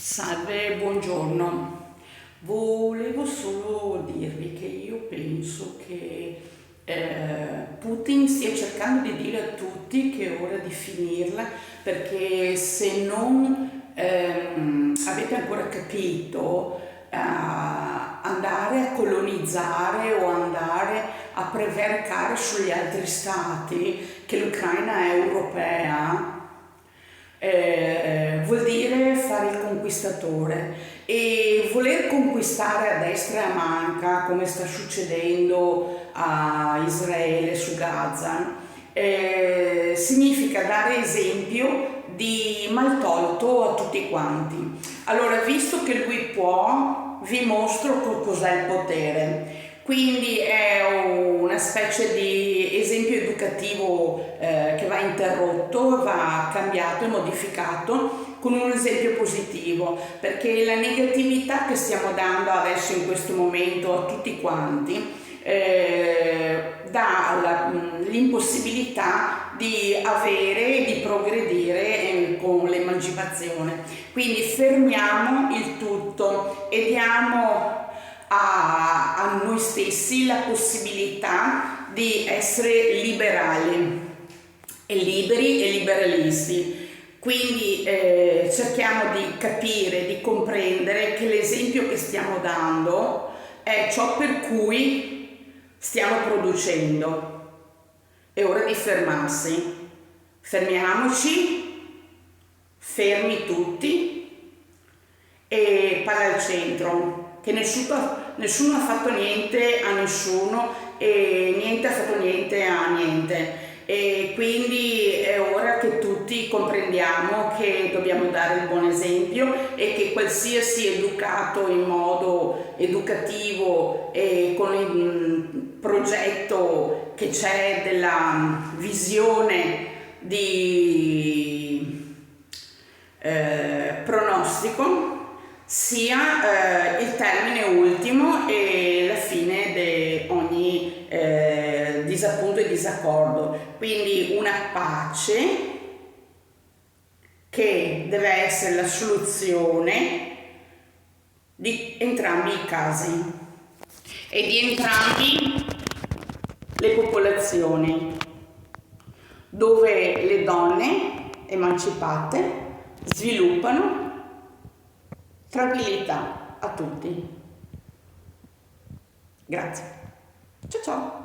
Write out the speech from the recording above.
Salve, buongiorno. Volevo solo dirvi che io penso che Putin stia cercando di dire a tutti che è ora di finirla, perché se non avete ancora capito, andare a colonizzare o andare a prevaricare sugli altri stati che l'Ucraina è europea, vuol dire fare il conquistatore e voler conquistare a destra e a manca, come sta succedendo a Israele su Gaza, significa dare esempio di maltolto a tutti quanti. Allora, visto che lui può, vi mostro cos'è il potere. Quindi è una specie di esempio educativo che va interrotto, va cambiato e modificato con un esempio positivo, perché la negatività che stiamo dando adesso in questo momento a tutti quanti dà l'impossibilità di avere e di progredire con l'emancipazione. Quindi fermiamo il tutto e diamo a noi stessi la possibilità di essere liberali e liberi e liberalisti. Quindi cerchiamo di capire, di comprendere che l'esempio che stiamo dando è ciò per cui stiamo producendo. È ora di fermarsi. Fermiamoci, fermi tutti e paga al centro, che nessuno ha fatto niente a nessuno e niente ha fatto niente a niente. E quindi è ora che tutti comprendiamo che dobbiamo dare il buon esempio e che qualsiasi educato in modo educativo e con il progetto che c'è della visione di pronostico sia il termine ultimo e la fine di ogni disappunto e disaccordo. Quindi una pace che deve essere la soluzione di entrambi i casi e di entrambi le popolazioni, dove le donne emancipate sviluppano tranquillità a tutti. Grazie. Ciao ciao.